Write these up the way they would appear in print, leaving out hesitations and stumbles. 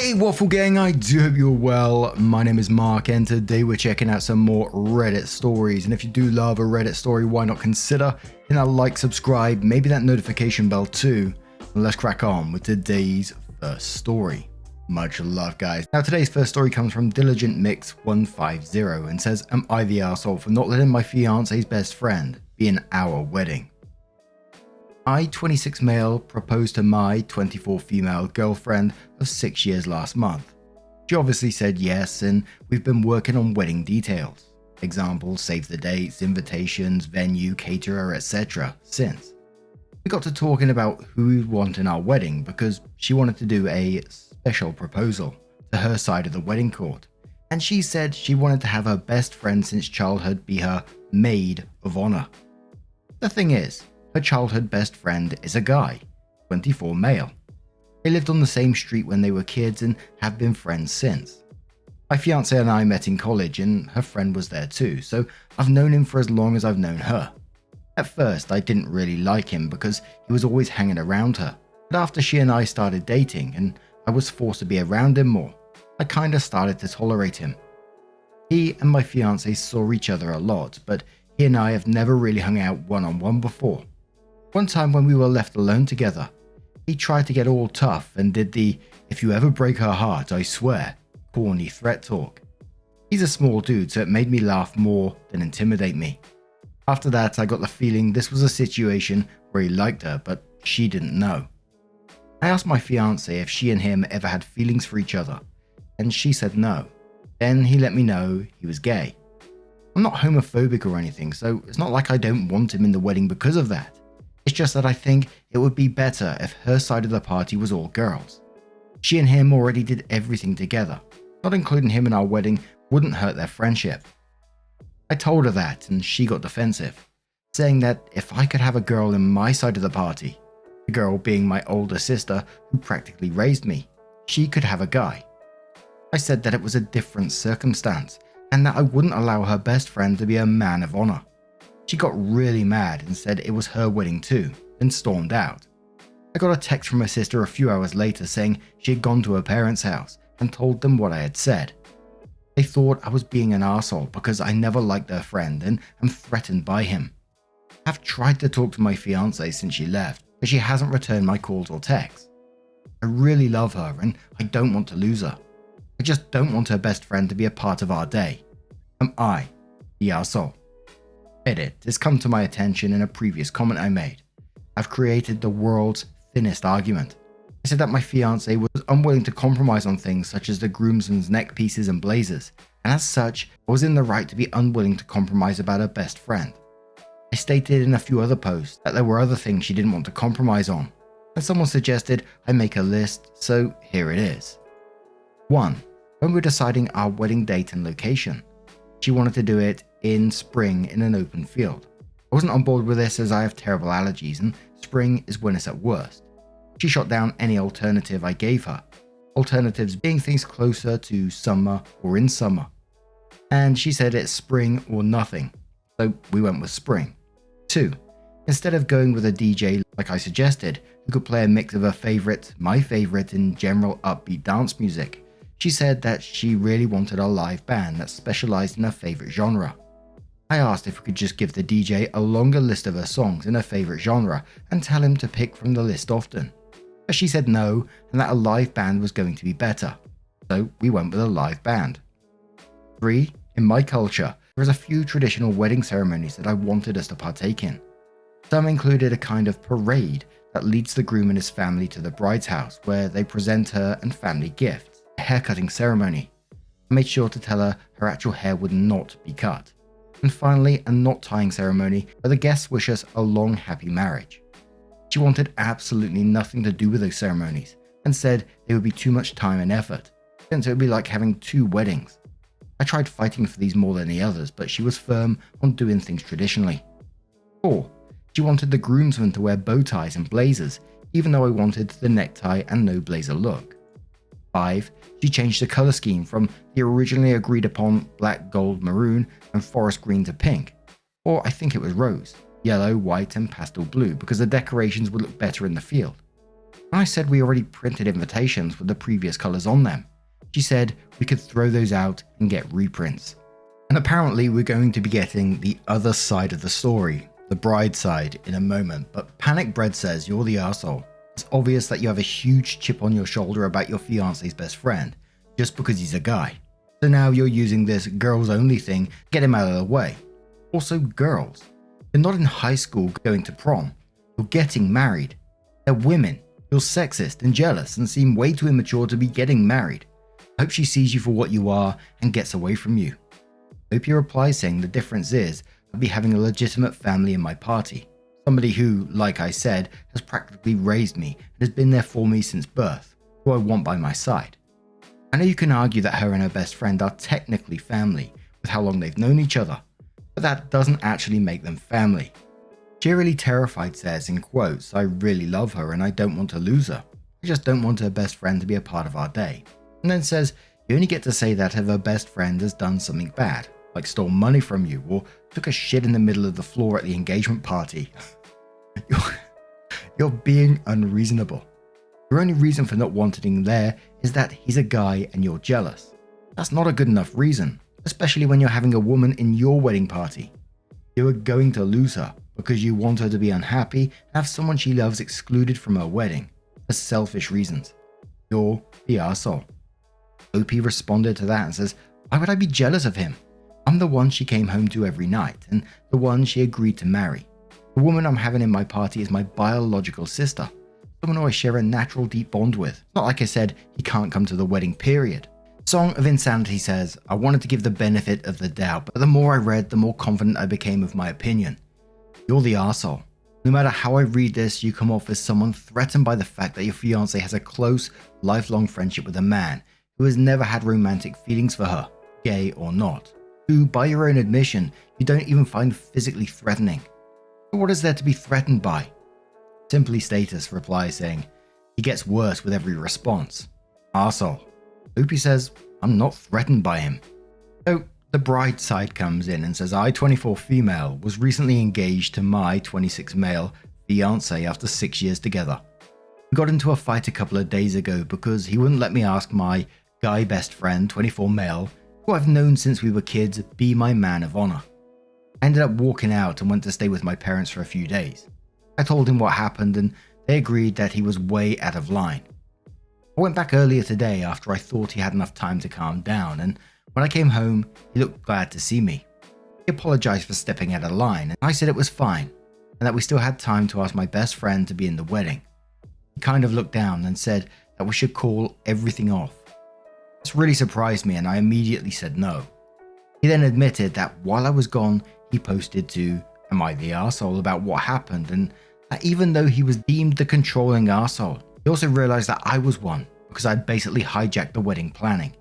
Hey Waffle Gang, I do hope you're well. My name is Mark and today we're checking out some more Reddit stories. And if you do love a Reddit story, why not consider hitting that like, subscribe, maybe that notification bell too. And let's crack on with today's first story. Much love, guys. Now today's first story comes from Diligent Mix 150 and says, am I the arsehole for not letting my fiance's best friend be in our wedding? I, 26 male, proposed to my 24 female girlfriend of 6 years last month. She obviously said yes, and we've been working on wedding details. Example, save the dates, invitations, venue, caterer, etc. since. We got to talking about who we'd want in our wedding because she wanted to do a special proposal to her side of the wedding court. And she said she wanted to have her best friend since childhood be her maid of honor. The thing is, her childhood best friend is a guy, 24 male. They lived on the same street when they were kids and have been friends since. My fiancée and I met in college and her friend was there too, so I've known him for as long as I've known her. At first I didn't really like him because he was always hanging around her, but after she and I started dating and I was forced to be around him more, I kinda started to tolerate him. He and my fiancée saw each other a lot, but he and I have never really hung out one-on-one before. One time when we were left alone together, he tried to get all tough and did the "if you ever break her heart, I swear" corny threat talk. He's a small dude, so it made me laugh more than intimidate me. After that, I got the feeling this was a situation where he liked her, but she didn't know. I asked my fiancée if she and him ever had feelings for each other, and she said no. Then he let me know he was gay. I'm not homophobic or anything, so it's not like I don't want him in the wedding because of that. It's just that I think it would be better if her side of the party was all girls. She and him already did everything together. Not including him in our wedding wouldn't hurt their friendship. I told her that and she got defensive, saying that if I could have a girl in my side of the party, the girl being my older sister who practically raised me, she could have a guy. I said that it was a different circumstance and that I wouldn't allow her best friend to be a man of honor. She got really mad and said it was her wedding too, and stormed out. I got a text from her sister a few hours later saying she had gone to her parents' house and told them what I had said. They thought I was being an arsehole because I never liked their friend and am threatened by him. I've tried to talk to my fiancée since she left, but she hasn't returned my calls or texts. I really love her and I don't want to lose her. I just don't want her best friend to be a part of our day. Am I the arsehole? Edit, it's come to my attention in a previous comment I made. I've created the world's thinnest argument. I said that my fiancée was unwilling to compromise on things such as the groomsmen's neck pieces and blazers, and as such, I was in the right to be unwilling to compromise about her best friend. I stated in a few other posts that there were other things she didn't want to compromise on, and someone suggested I make a list, so here it is. 1. When we're deciding our wedding date and location, she wanted to do it in spring in an open field. I wasn't on board with this as I have terrible allergies and spring is when it's at worst. She shot down any alternative I gave her, alternatives being things closer to summer or in summer. And she said it's spring or nothing, so we went with spring. 2. Instead of going with a DJ like I suggested, who could play a mix of her favorite, my favorite and general upbeat dance music, she said that she really wanted a live band that specialized in her favorite genre. I asked if we could just give the DJ a longer list of her songs in her favorite genre and tell him to pick from the list often. But she said no and that a live band was going to be better, so we went with a live band. 3. In my culture, there is a few traditional wedding ceremonies that I wanted us to partake in. Some included a kind of parade that leads the groom and his family to the bride's house where they present her and family gifts, a haircutting ceremony. I made sure to tell her her actual hair would not be cut. And finally, a knot tying ceremony where the guests wish us a long happy marriage. She wanted absolutely nothing to do with those ceremonies and said they would be too much time and effort, since it would be like having 2 weddings. I tried fighting for these more than the others, but she was firm on doing things traditionally. 4. She wanted the groomsmen to wear bow ties and blazers, even though I wanted the necktie and no blazer look. 5. She changed the color scheme from the originally agreed upon black, gold, maroon and forest green to pink, or I think it was rose, yellow, white and pastel blue because the decorations would look better in the field. When I said we already printed invitations with the previous colours on them, she said we could throw those out and get reprints. And apparently we're going to be getting the other side of the story, the bride side, in a moment, but Panic Bread says you're the arsehole. It's obvious that you have a huge chip on your shoulder about your fiance's best friend, just because he's a guy. So now you're using this girls only thing to get him out of the way. Also girls. You're not in high school going to prom. You're getting married. They're women. You're sexist and jealous and seem way too immature to be getting married. I hope she sees you for what you are and gets away from you. Opie replies saying the difference is I'd be having a legitimate family in my party. Somebody who, like I said, has practically raised me and has been there for me since birth, who I want by my side. I know you can argue that her and her best friend are technically family with how long they've known each other, but that doesn't actually make them family. Cheerily Terrified says in quotes, I really love her and I don't want to lose her. I just don't want her best friend to be a part of our day. And then says, you only get to say that if her best friend has done something bad, like stole money from you or took a shit in the middle of the floor at the engagement party. You're being unreasonable. Your only reason for not wanting him there is that he's a guy and you're jealous. That's not a good enough reason, especially when you're having a woman in your wedding party. You are going to lose her because you want her to be unhappy and have someone she loves excluded from her wedding for selfish reasons. You're the arsehole. OP responded to that and says, why would I be jealous of him? I'm the one she came home to every night and the one she agreed to marry. The woman I'm having in my party is my biological sister, someone who I share a natural deep bond with. It's not like I said he can't come to the wedding, period. Song of Insanity says, I wanted to give the benefit of the doubt, but the more I read, the more confident I became of my opinion. You're the arsehole. No matter how I read this, you come off as someone threatened by the fact that your fiancé has a close, lifelong friendship with a man who has never had romantic feelings for her, gay or not, who, by your own admission, you don't even find physically threatening. But what is there to be threatened by? Simply Status replies saying, he gets worse with every response. Arsehole. Opie says, I'm not threatened by him. So the bride side comes in and says, I, 24 female, was recently engaged to my 26 male fiancé after 6 years together. We got into a fight a couple of days ago because he wouldn't let me ask my guy best friend, 24 male, who I've known since we were kids, be my man of honor. I ended up walking out and went to stay with my parents for a few days. I told him what happened and they agreed that he was way out of line. I went back earlier today after I thought he had enough time to calm down, and when I came home, he looked glad to see me. He apologized for stepping out of line and I said it was fine and that we still had time to ask my best friend to be in the wedding. He kind of looked down and said that we should call everything off. This really surprised me and I immediately said no. He then admitted that while I was gone, he posted to Am I the arsehole about what happened, and that even though he was deemed the controlling arsehole, he also realized that I was one because I'd basically hijacked the wedding planning.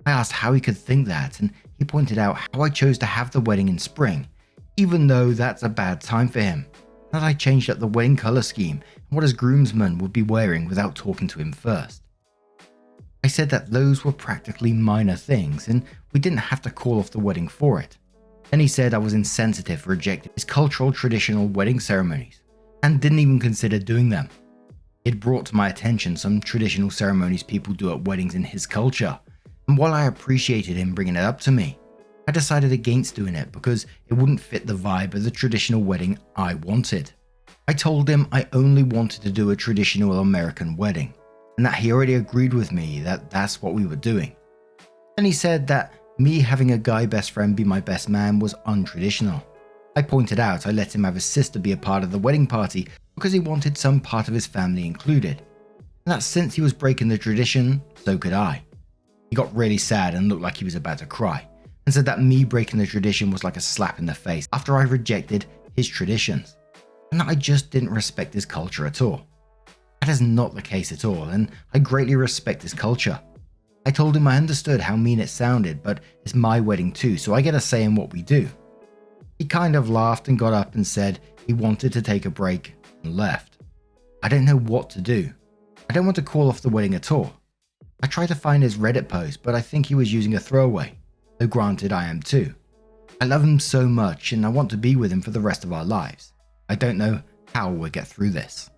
I asked how he could think that and he pointed out how I chose to have the wedding in spring, even though that's a bad time for him, that I changed up the wedding color scheme and what his groomsmen would be wearing without talking to him first. I said that those were practically minor things and we didn't have to call off the wedding for it. Then he said I was insensitive for rejecting his cultural traditional wedding ceremonies and didn't even consider doing them. He had brought to my attention some traditional ceremonies people do at weddings in his culture, and while I appreciated him bringing it up to me, I decided against doing it because it wouldn't fit the vibe of the traditional wedding I wanted. I told him I only wanted to do a traditional American wedding, and that he already agreed with me that that's what we were doing. Then he said that me having a guy best friend be my best man was untraditional. I pointed out I let him have his sister be a part of the wedding party because he wanted some part of his family included, and that since he was breaking the tradition, so could I. He got really sad and looked like he was about to cry, and said that me breaking the tradition was like a slap in the face after I rejected his traditions, and that I just didn't respect his culture at all. That is not the case at all, and I greatly respect his culture. I told him I understood how mean it sounded, but it's my wedding too, so I get a say in what we do. He kind of laughed and got up and said he wanted to take a break and left. I don't know what to do. I don't want to call off the wedding at all. I tried to find his Reddit post, but I think he was using a throwaway, though granted I am too. I love him so much and I want to be with him for the rest of our lives. I don't know how we'll get through this.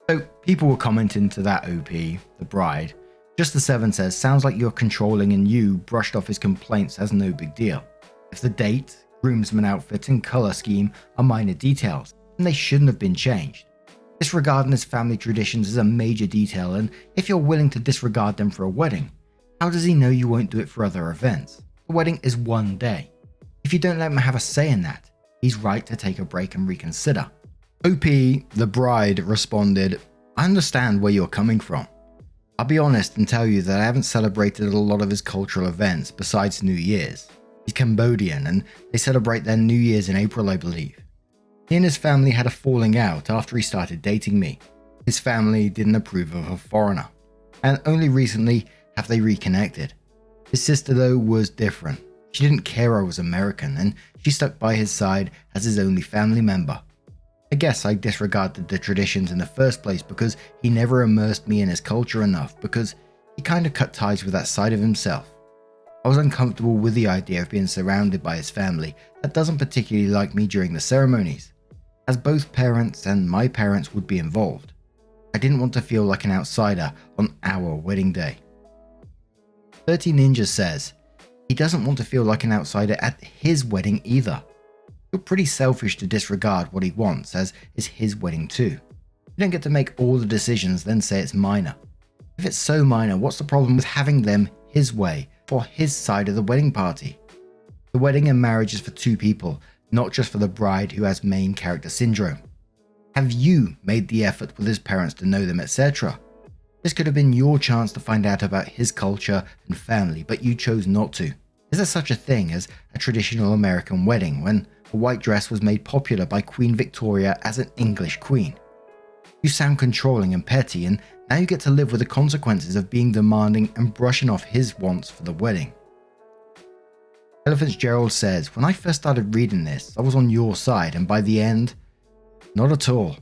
So People were commenting to that OP, the bride. Just the 7 says, sounds like you're controlling, and you brushed off his complaints as no big deal. If the date, groomsman outfit and colour scheme are minor details, then they shouldn't have been changed. Disregarding his family traditions is a major detail, and if you're willing to disregard them for a wedding, how does he know you won't do it for other events? The wedding is one day. If you don't let him have a say in that, he's right to take a break and reconsider. OP, the bride, responded, I understand where you're coming from. I'll be honest and tell you that I haven't celebrated a lot of his cultural events besides New Year's. He's Cambodian and they celebrate their New Year's in April, I believe. He and his family had a falling out after he started dating me. His family didn't approve of a foreigner, and only recently have they reconnected. His sister, though, was different. She didn't care I was American, and she stuck by his side as his only family member. I guess I disregarded the traditions in the first place because he never immersed me in his culture enough, because he kind of cut ties with that side of himself. I was uncomfortable with the idea of being surrounded by his family that doesn't particularly like me during the ceremonies, as both parents and my parents would be involved. I didn't want to feel like an outsider on our wedding day. 30 Ninja says, he doesn't want to feel like an outsider at his wedding either. You're pretty selfish to disregard what he wants, as is his wedding too. You don't get to make all the decisions then say it's minor. If it's so minor, what's the problem with having them his way for his side of the wedding party? The wedding and marriage is for two people, not just for the bride who has main character syndrome. Have you made the effort with his parents to know them, etc.? This could have been your chance to find out about his culture and family, but you chose not to. Is there such a thing as a traditional American wedding when a white dress was made popular by Queen Victoria as an English queen? You sound controlling and petty, and now you get to live with the consequences of being demanding and brushing off his wants for the wedding. Elephants Gerald says, when I first started reading this, I was on your side, and by the end, not at all.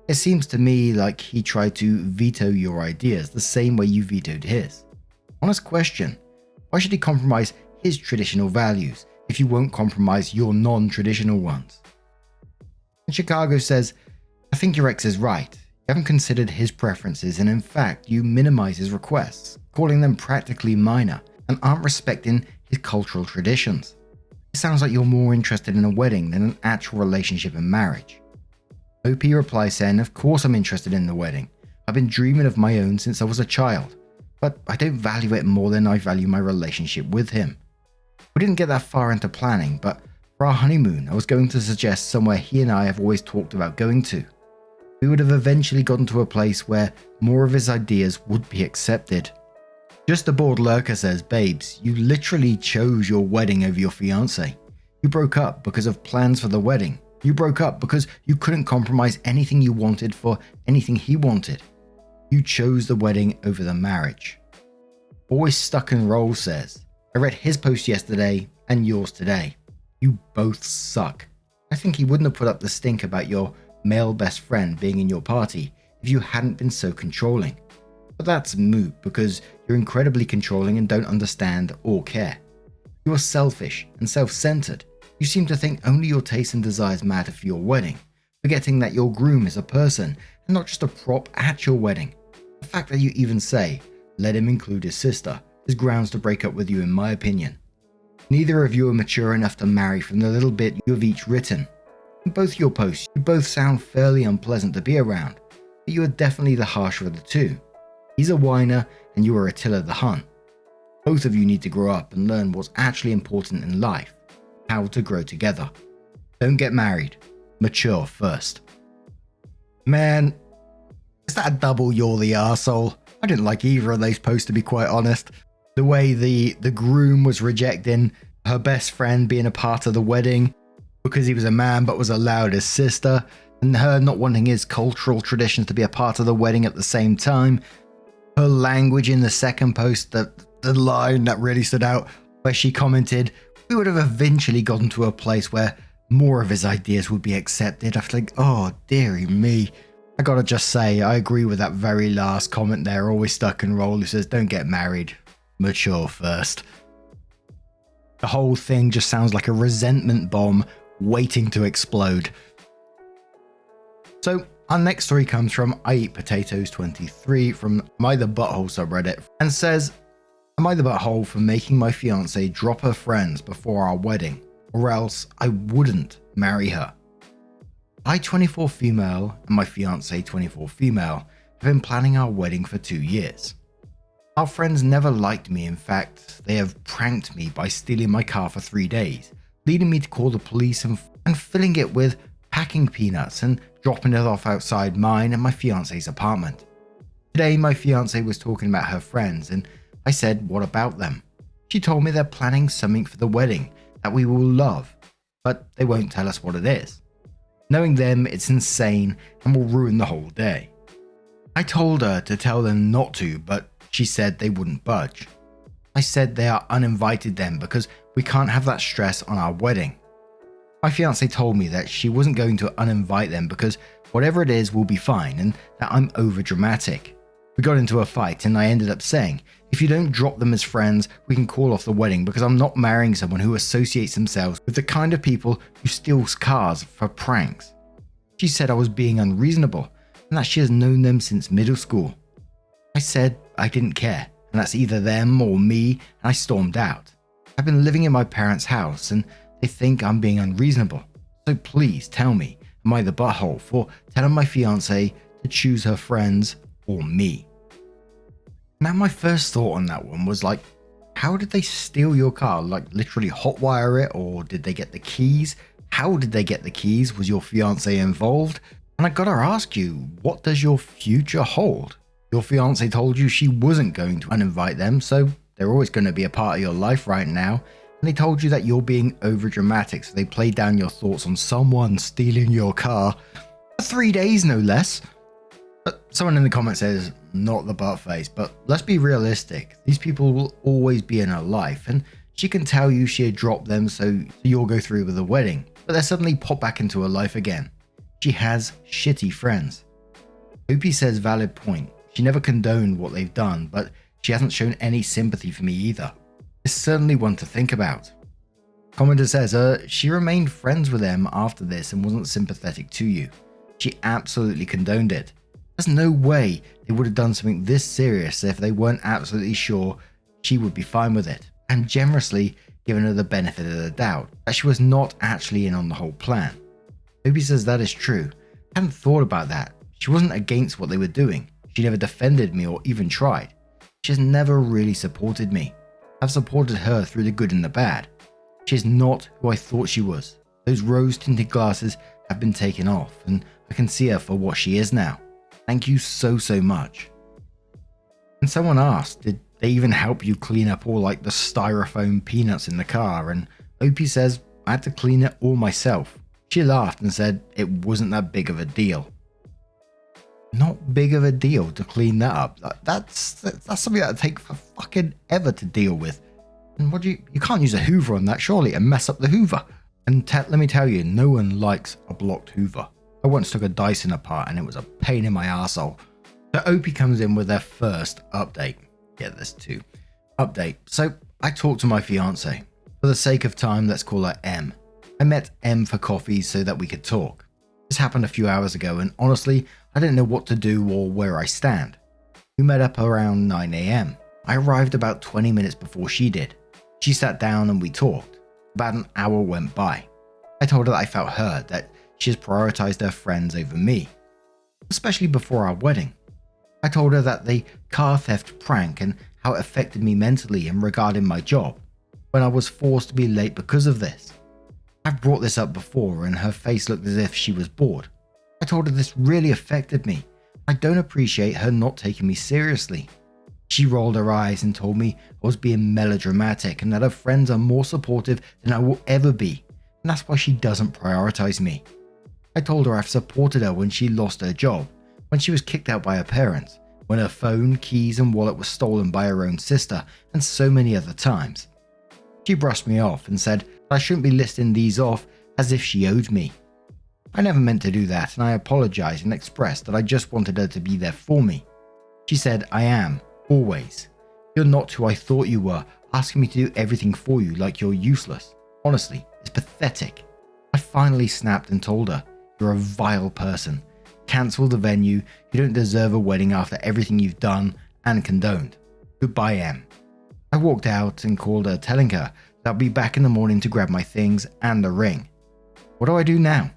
It seems to me like he tried to veto your ideas the same way you vetoed his. Honest question, why should he compromise his traditional values if you won't compromise your non-traditional ones? And Chicago says, I think your ex is right. You haven't considered his preferences, and in fact, you minimize his requests, calling them practically minor, and aren't respecting his cultural traditions. It sounds like you're more interested in a wedding than an actual relationship and marriage. OP replies saying, of course I'm interested in the wedding. I've been dreaming of my own since I was a child, but I don't value it more than I value my relationship with him. We didn't get that far into planning, but for our honeymoon, I was going to suggest somewhere he and I have always talked about going to. We would have eventually gotten to a place where more of his ideas would be accepted. Just a bored lurker says, babes, you literally chose your wedding over your fiancé. You broke up because of plans for the wedding. You broke up because you couldn't compromise anything you wanted for anything he wanted. You chose the wedding over the marriage. Always Stuck and Roll says, I read his post yesterday and yours today. You both suck. I think he wouldn't have put up the stink about your male best friend being in your party if you hadn't been so controlling. But that's moot because you're incredibly controlling and don't understand or care. You are selfish and self-centered. You seem to think only your tastes and desires matter for your wedding, forgetting that your groom is a person and not just a prop at your wedding. The fact that you even say, let him include his sister, is grounds to break up with you in my opinion. Neither of you are mature enough to marry from the little bit you have each written. In both your posts, you both sound fairly unpleasant to be around, but you are definitely the harsher of the two. He's a whiner and you are Attila the Hun. Both of you need to grow up and learn what's actually important in life. How to grow together. Don't get married. Mature first. Man, is that a double you're the arsehole? I didn't like either of those posts, to be quite honest. The way the groom was rejecting her best friend being a part of the wedding because he was a man but was allowed his sister, and her not wanting his cultural traditions to be a part of the wedding at the same time. Her language in the second post, the line that really stood out, where she commented, we would have eventually gotten to a place where more of his ideas would be accepted. I was like, oh, dearie me. I gotta just say, I agree with that very last comment there. Always Stuck and Roll, who says, don't get married. Mature first. The whole thing just sounds like a resentment bomb waiting to explode. So, Our next story comes from I Eat Potatoes 23 from Am I the Butthole subreddit and says, am I the butthole for making my fiancée drop her friends before our wedding, or else I wouldn't marry her? I, 24 female, and my fiancée, 24 female, have been planning our wedding for 2 years. Our friends never liked me. In fact, they have pranked me by stealing my car for 3 days, leading me to call the police and filling it with packing peanuts and dropping it off outside mine and my fiancée's apartment. Today, my fiancée was talking about her friends and I said, what about them? She told me they're planning something for the wedding that we will love, but they won't tell us what it is. Knowing them, it's insane and will ruin the whole day. I told her to tell them not to, but she said they wouldn't budge. I said they are uninvited then because we can't have that stress on our wedding. My fiancée told me that she wasn't going to uninvite them because whatever it is will be fine and that I'm over dramatic. We got into a fight and I ended up saying, if you don't drop them as friends, we can call off the wedding because I'm not marrying someone who associates themselves with the kind of people who steals cars for pranks. She said I was being unreasonable and that she has known them since middle school. I said I didn't care and that's either them or me, and I stormed out. I've been living in my parents' house and they think I'm being unreasonable. So please tell me, am I the butthole for telling my fiancée to choose her friends or me? Now my first thought on that one was like, how did they steal your car? Like literally hotwire it, or did they get the keys? How did they get the keys? Was your fiancé involved? And I gotta ask you, what does your future hold? Your fiancé told you she wasn't going to uninvite them, so they're always going to be a part of your life right now. And they told you that you're being over dramatic, so they played down your thoughts on someone stealing your car. For 3 days, no less. But someone in the comments says, not the butt face, but let's be realistic. These people will always be in her life, and she can tell you she had dropped them so you'll go through with the wedding, but they suddenly pop back into her life again. She has shitty friends. Opie says valid point. She never condoned what they've done, but she hasn't shown any sympathy for me either. It's certainly one to think about. Commenter says, she remained friends with them after this and wasn't sympathetic to you. She absolutely condoned it. There's no way they would have done something this serious if they weren't absolutely sure she would be fine with it, and generously given her the benefit of the doubt that she was not actually in on the whole plan. Opie says that is true. I hadn't thought about that. She wasn't against what they were doing. She never defended me or even tried. She has never really supported me. I've supported her through the good and the bad. She is not who I thought she was. Those rose-tinted glasses have been taken off and I can see her for what she is now. Thank you so much. And someone asked, did they even help you clean up all like the styrofoam peanuts in the car? And Opie says, I had to clean it all myself. She laughed and said it wasn't that big of a deal. Not big of a deal to clean that up. That's something that would take for fucking ever to deal with. And you can't use a Hoover on that surely and mess up the Hoover. And let me tell you, no one likes a blocked Hoover. I once took a Dyson apart and it was a pain in my arsehole. So Opie comes in with their first update. Yeah, there's two. Update. So I talked to my fiance. For the sake of time, let's call her M. I met M for coffee so that we could talk. This happened a few hours ago and honestly, I didn't know what to do or where I stand. We met up around 9 AM. I arrived about 20 minutes before she did. She sat down and we talked. About an hour went by. I told her that I felt hurt that she has prioritized her friends over me, especially before our wedding. I told her that the car theft prank and how it affected me mentally and regarding my job, when I was forced to be late because of this. I've brought this up before and her face looked as if she was bored. I told her this really affected me. I don't appreciate her not taking me seriously. She rolled her eyes and told me I was being melodramatic and that her friends are more supportive than I will ever be, and that's why she doesn't prioritize me. I told her I've supported her when she lost her job, when she was kicked out by her parents, when her phone, keys and wallet were stolen by her own sister, and so many other times. She brushed me off and said I shouldn't be listing these off as if she owed me. I never meant to do that and I apologized and expressed that I just wanted her to be there for me. She said, I am, always. You're not who I thought you were, asking me to do everything for you like you're useless. Honestly, it's pathetic. I finally snapped and told her, you're a vile person. Cancel the venue. You don't deserve a wedding after everything you've done and condoned. Goodbye, Em. I walked out and called her, telling her that I'll be back in the morning to grab my things and the ring. What do I do now?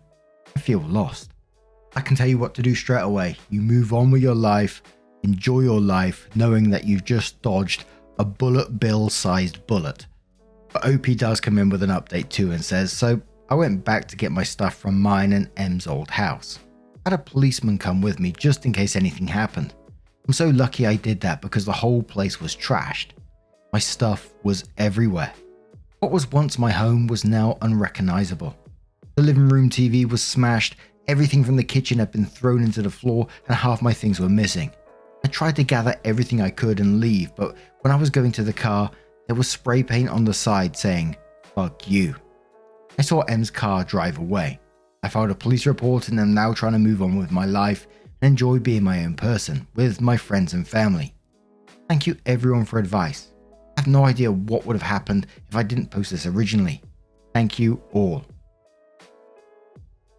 I feel lost. I can tell you what to do straight away. You move on with your life, enjoy your life, knowing that you've just dodged a bullet bill-sized bullet. But OP does come in with an update too and says, so I went back to get my stuff from mine and M's old house. I had a policeman come with me just in case anything happened. I'm so lucky I did that because the whole place was trashed. My stuff was everywhere. What was once my home was now unrecognizable. The living room TV was smashed, everything from the kitchen had been thrown into the floor, and half my things were missing. I tried to gather everything I could and leave, but when I was going to the car, there was spray paint on the side saying, "Fuck you." I saw M's car drive away. I filed a police report and am now trying to move on with my life and enjoy being my own person with my friends and family. Thank you everyone for advice. I have no idea what would have happened if I didn't post this originally. Thank you all.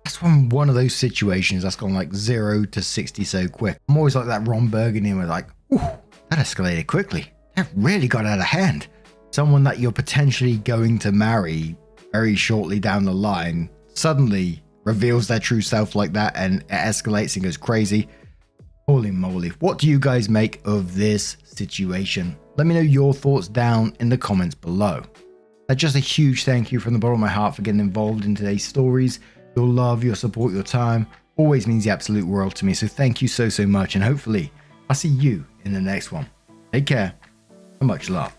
That's one of those situations that's gone like 0 to 60 so quick. I'm always like that Ron Burgundy and we're like, ooh, that escalated quickly. That really got out of hand. Someone that you're potentially going to marry very shortly down the line suddenly reveals their true self like that and it escalates and goes crazy. Holy moly. What do you guys make of this situation? Let me know your thoughts down in the comments below. Just a huge thank you from the bottom of my heart for getting involved in today's stories. Your love, your support, your time always means the absolute world to me. So thank you so much, and hopefully I'll see you in the next one. Take care and much love.